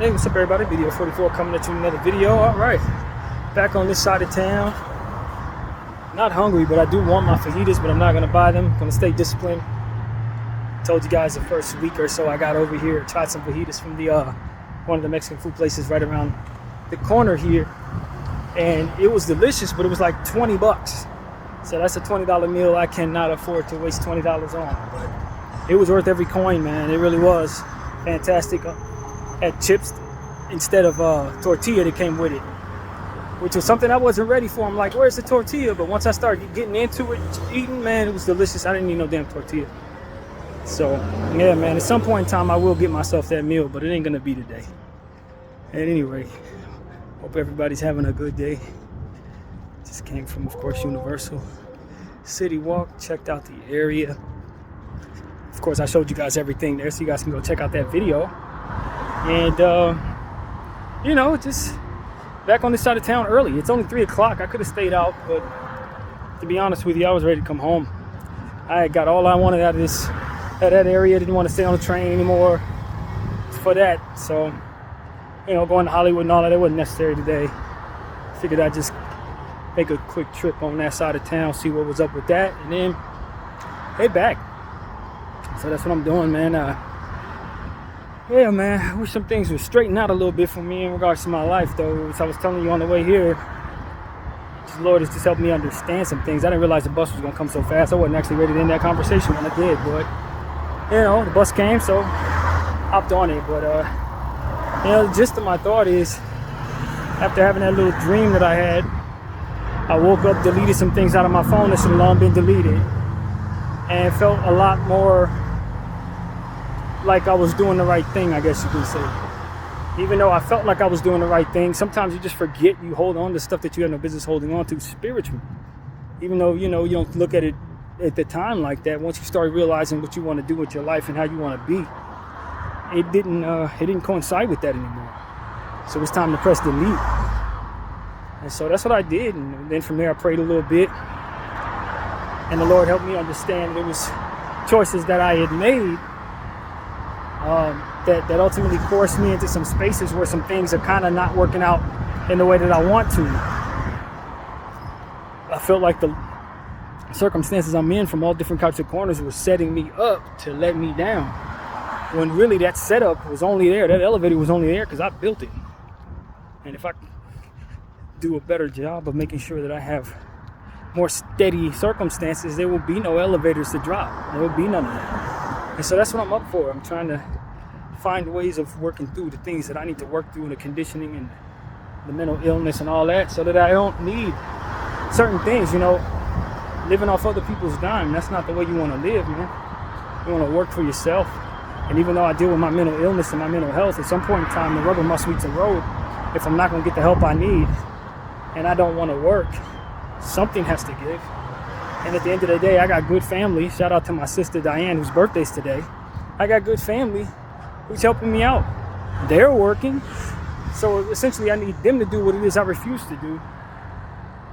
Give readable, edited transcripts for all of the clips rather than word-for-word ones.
Hey, what's up everybody? BDF 44 coming at you with another video. Alright, back on this side of town. Not hungry, but I do want my fajitas, but I'm not going to buy them. I'm going to stay disciplined. Told you guys the first week or so I got over here, tried some fajitas from the one of the Mexican food places right around the corner here. And it was delicious, but it was like 20 bucks. So that's a $20 meal I cannot afford to waste $20 on. But it was worth every coin, man. It really was fantastic. Had chips instead of tortilla that came with it, which was something I wasn't ready for. I'm like, where's the tortilla? But once I started getting into it, eating, man, it was delicious. I didn't need no damn tortilla. So yeah, man, at some point in time I will get myself that meal, but it ain't gonna be today. At any rate, hope everybody's having a good day. Just came from, of course, Universal City Walk, checked out the area. Of course, I showed you guys everything there, so you guys can go check out that video. And you know, just back on this side of town early. It's only 3 o'clock. I could have stayed out, but to be honest with you, I was ready to come home. I had got all I wanted out of that area. Didn't want to stay on the train anymore for that. So, you know, going to Hollywood and all that wasn't necessary today. Figured I'd just make a quick trip on that side of town, see what was up with that, and then head back. So that's what I'm doing, man. Yeah, man, I wish some things would straighten out a little bit for me in regards to my life, though. As I was telling you on the way here, the Lord has just helped me understand some things. I didn't realize the bus was going to come so fast. I wasn't actually ready to end that conversation when I did, but, you know, the bus came, so hopped on it. But, you know, the gist of my thought is, after having that little dream that I had, I woke up, deleted some things out of my phone that should have long been deleted, and felt a lot more like I was doing the right thing, I guess you could say. Even though I felt like I was doing the right thing, sometimes you just forget, you hold on to stuff that you have no business holding on to spiritually. Even though, you know, you don't look at it at the time like that, once you start realizing what you want to do with your life and how you want to be, it didn't coincide with that anymore. So it's time to press delete. And so that's what I did, and then from there I prayed a little bit, and the Lord helped me understand there was choices that I had made that ultimately forced me into some spaces where some things are kind of not working out in the way that I want to. I felt like the circumstances I'm in from all different types of corners were setting me up to let me down, when really that setup was only there, that elevator was only there because I built it. And if I do a better job of making sure that I have more steady circumstances, there will be no elevators to drop. There will be none of that. And so that's what I'm up for. I'm trying to find ways of working through the things that I need to work through, in the conditioning and the mental illness and all that, so that I don't need certain things. You know, living off other people's dime, that's not the way you want to live, man. You want to work for yourself. And even though I deal with my mental illness and my mental health, at some point in time the rubber must meet the road. If I'm not going to get the help I need and I don't want to work, something has to give. And at the end of the day, I got good family. Shout out to my sister Diane, whose birthday's today. I got good family who's helping me out. They're working. So essentially I need them to do what it is I refuse to do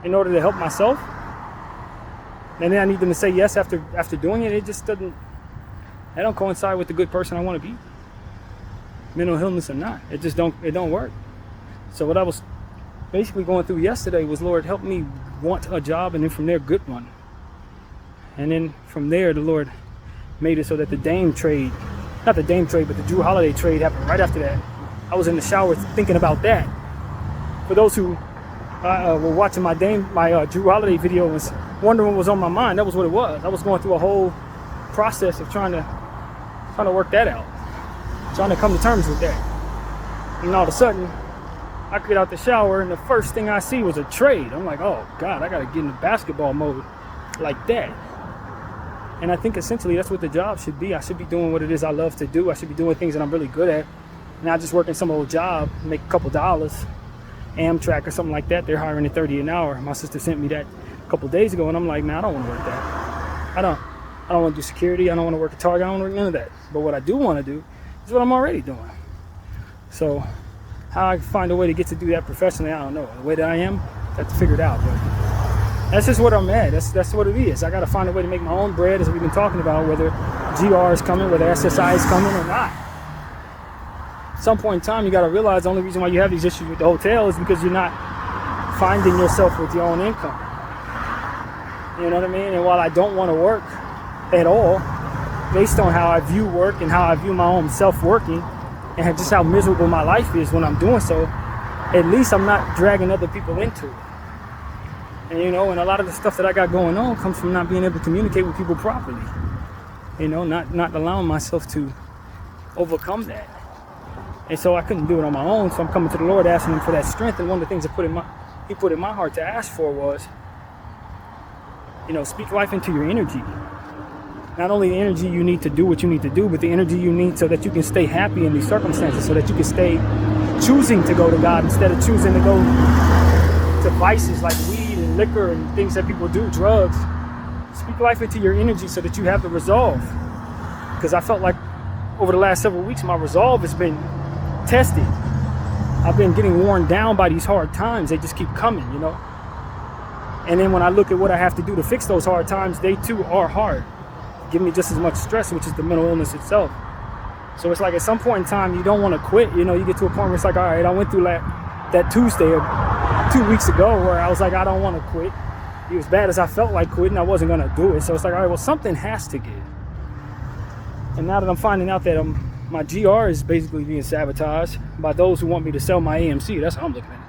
in order to help myself. And then I need them to say yes after doing it. It just doesn't, that don't coincide with the good person I want to be. Mental illness or not. It don't work. So what I was basically going through yesterday was, Lord, help me want a job, and then from there, good one. And then from there, the Lord made it so that the Dame trade, not the Dame trade, but the Drew Holiday trade happened right after that. I was in the shower thinking about that. For those who were watching my Drew Holiday video and was wondering what was on my mind, that was what it was. I was going through a whole process of trying to work that out, trying to come to terms with that. And all of a sudden, I get out the shower, and the first thing I see was a trade. I'm like, oh God, I gotta get into basketball mode like that. And I think essentially that's what the job should be. I should be doing what it is I love to do. I should be doing things that I'm really good at, not just working some old job, make a couple dollars. Amtrak or something like that, they're hiring at $30 an hour. My sister sent me that a couple days ago, and I'm like, man, I don't want to work that. I don't want to do security. I don't want to work at Target. I don't want to work none of that. But what I do want to do is what I'm already doing. So how I find a way to get to do that professionally, I don't know. The way that I am, I have to figure it out. But that's just what I'm at. That's what it is. I got to find a way to make my own bread, as we've been talking about, whether GR is coming, whether SSI is coming or not. some point in time, you got to realize the only reason why you have these issues with the hotel is because you're not finding yourself with your own income. You know what I mean? And while I don't want to work at all, based on how I view work and how I view my own self-working, and just how miserable my life is when I'm doing so, at least I'm not dragging other people into it. And and a lot of the stuff that I got going on comes from not being able to communicate with people properly. Not allowing myself to overcome that. And so I couldn't do it on my own, so I'm coming to the Lord asking him for that strength. And one of the things that he put in my heart to ask for was, speak life into your energy. Not only the energy you need to do what you need to do, but the energy you need so that you can stay happy in these circumstances, so that you can stay choosing to go to God instead of choosing to go to vices like weed and liquor and things that people do, drugs. Speak life into your energy so that you have the resolve. Because I felt like over the last several weeks, my resolve has been tested. I've been getting worn down by these hard times. They just keep coming, And then when I look at what I have to do to fix those hard times, they too are hard. Give me just as much stress, which is the mental illness itself. So it's like at some point in time, you don't want to quit. You get to a point where it's like, all right, I went through that Tuesday or 2 weeks ago where I was like, I don't want to quit. It was bad as I felt like quitting, I wasn't going to do it. So it's like, all right, well, something has to give. And now that I'm finding out that my GR is basically being sabotaged by those who want me to sell my AMC, that's how I'm looking at it.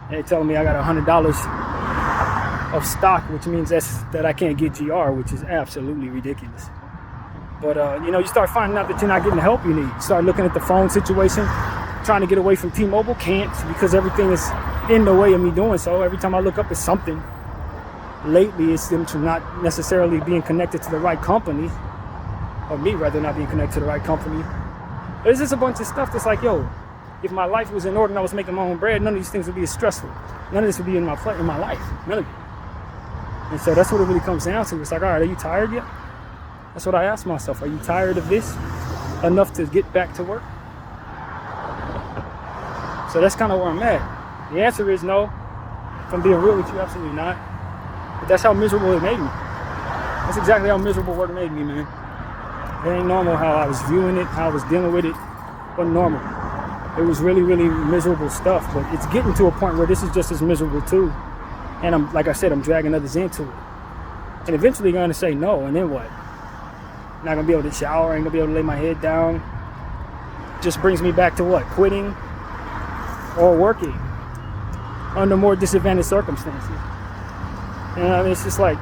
And they're telling me I got $100 of stock, which means that I can't get GR, which is absolutely ridiculous. But you start finding out that you're not getting the help you need. You start looking at the phone situation, trying to get away from T-Mobile, can't, because everything is in the way of me doing so. Every time I look up, it's something. Lately, it's them to not necessarily being connected to the right company, or me rather not being connected to the right company. There's just a bunch of stuff that's like, if my life was in order and I was making my own bread, none of these things would be as stressful. None of this would be in my life. None of it. And so that's what it really comes down to. It's like, all right, are you tired yet? That's what I ask myself. Are you tired of this enough to get back to work? So that's kind of where I'm at. The answer is no. If I'm being real with you, absolutely not. But that's how miserable it made me. That's exactly how miserable work made me, man. It ain't normal how I was viewing it, how I was dealing with it. It wasn't normal. It was really, really miserable stuff. But it's getting to a point where this is just as miserable too. And I'm, like I said, I'm dragging others into it. And eventually you're going to say no, and then what? Not going to be able to shower, ain't going to be able to lay my head down. Just brings me back to what? Quitting or working under more disadvantaged circumstances. And it's just like,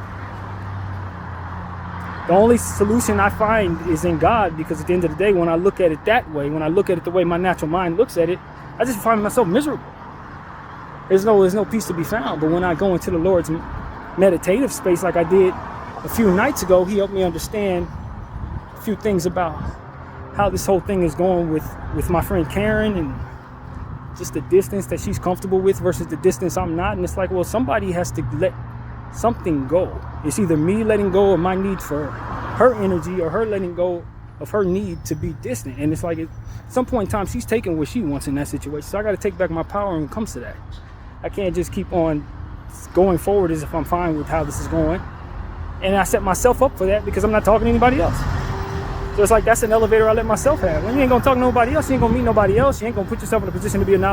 the only solution I find is in God, because at the end of the day, when I look at it that way, when I look at it the way my natural mind looks at it, I just find myself miserable. There's no peace to be found. But when I go into the Lord's meditative space like I did a few nights ago, he helped me understand a few things about how this whole thing is going with my friend Karen, and just the distance that she's comfortable with versus the distance I'm not. And it's like, well, somebody has to let something go. It's either me letting go of my need for her energy, or her letting go of her need to be distant. And it's like at some point in time, she's taking what she wants in that situation. So I got to take back my power when it comes to that. I can't just keep on going forward as if I'm fine with how this is going. And I set myself up for that because I'm not talking to anybody else. So it's like, that's an elevator I let myself have. When you ain't gonna talk to nobody else, you ain't gonna meet nobody else, you ain't gonna put yourself in a position to be an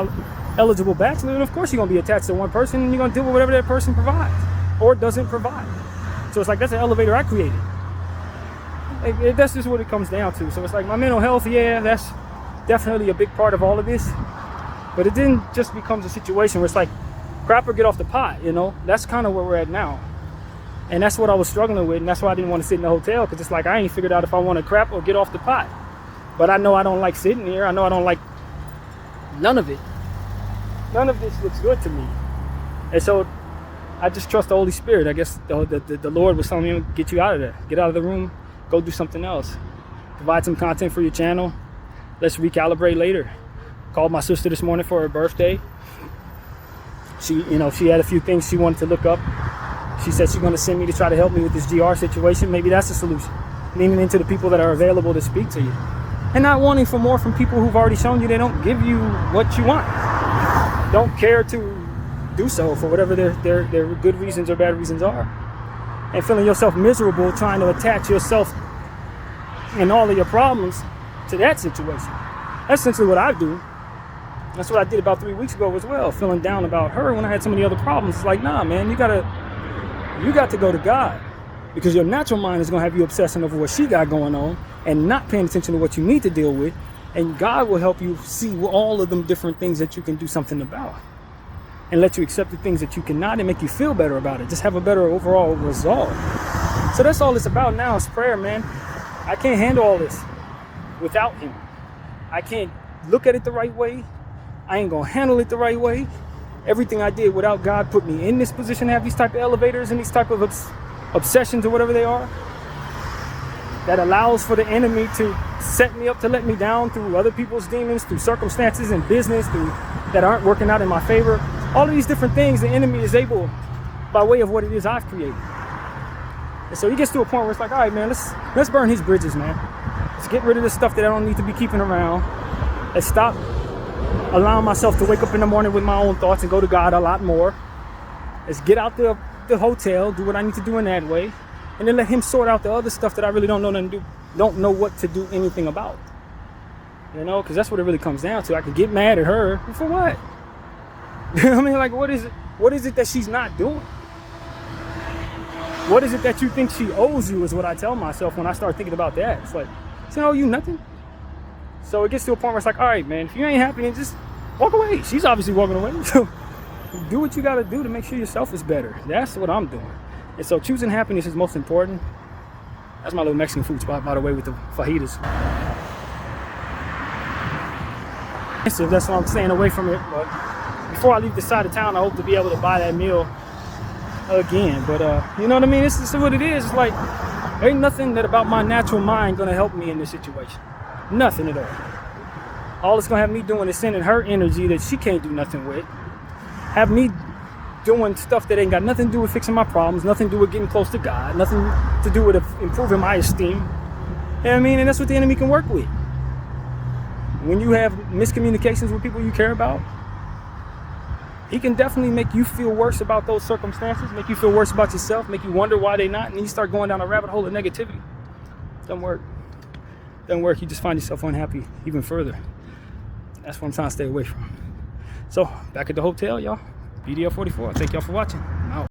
eligible bachelor, and of course you're gonna be attached to one person, and you're gonna deal with whatever that person provides or doesn't provide. So it's like, that's an elevator I created. That's just what it comes down to. So it's like, my mental health, yeah, that's definitely a big part of all of this. But it then just becomes a situation where it's like, crap or get off the pot, That's kind of where we're at now. And that's what I was struggling with, and that's why I didn't want to sit in the hotel, because it's like, I ain't figured out if I want to crap or get off the pot. But I know I don't like sitting here. I know I don't like none of it. None of this looks good to me. And so I just trust the Holy Spirit. I guess the Lord was telling me, get you out of there. Get out of the room. Go do something else. Provide some content for your channel. Let's recalibrate later. Called my sister this morning for her birthday. She had a few things she wanted to look up. She said she's going to send me to try to help me with this GR situation. Maybe that's the solution. Leaning into the people that are available to speak to you. And not wanting for more from people who've already shown you they don't give you what you want. Don't care to do so for whatever their good reasons or bad reasons are. And feeling yourself miserable trying to attach yourself and all of your problems to that situation. That's essentially what I do. That's what I did about 3 weeks ago as well, feeling down about her when I had so many other problems. It's like, nah, man, you got to go to God, because your natural mind is going to have you obsessing over what she got going on and not paying attention to what you need to deal with. And God will help you see all of them different things that you can do something about, and let you accept the things that you cannot and make you feel better about it. Just have a better overall result. So that's all it's about now, is prayer, man. I can't handle all this without him. I can't look at it the right way. I ain't gonna handle it the right way. Everything I did without God put me in this position to have these type of elevators and these type of obsessions or whatever they are, that allows for the enemy to set me up to let me down through other people's demons, through circumstances and business that aren't working out in my favor. All of these different things the enemy is able, by way of what it is I've created. And so he gets to a point where it's like, all right, man, let's burn his bridges, man. Let's get rid of this stuff that I don't need to be keeping around. Let's stop allowing myself to wake up in the morning with my own thoughts and go to God a lot more. Let's get out the hotel, do what I need to do in that way, and then let him sort out the other stuff that I really don't know what to do anything about. You know, because that's what it really comes down to. I could get mad at her for what? You know what I mean? Like, what is it that she's not doing? What is it that you think she owes you, is what I tell myself when I start thinking about that. It's like, she don't owe you nothing. So it gets to a point where it's like, all right, man, if you ain't happy, then just walk away. She's obviously walking away. So do what you got to do to make sure yourself is better. That's what I'm doing. And so choosing happiness is most important. That's my little Mexican food spot, by the way, with the fajitas. So that's why I'm staying away from it. But before I leave this side of town, I hope to be able to buy that meal again. But you know what I mean? This is what it is. It's like, there ain't nothing that about my natural mind gonna help me in this situation. Nothing at all. All it's gonna have me doing is sending her energy that she can't do nothing with. Have me doing stuff that ain't got nothing to do with fixing my problems, nothing to do with getting close to God, nothing to do with improving my esteem. You know what I mean? And that's what the enemy can work with. When you have miscommunications with people you care about, he can definitely make you feel worse about those circumstances, make you feel worse about yourself, make you wonder why they're not, and then you start going down a rabbit hole of negativity. Doesn't work. Doesn't work. You just find yourself unhappy even further. That's what I'm trying to stay away from. So, back at the hotel, y'all. BDF 44. Thank y'all for watching.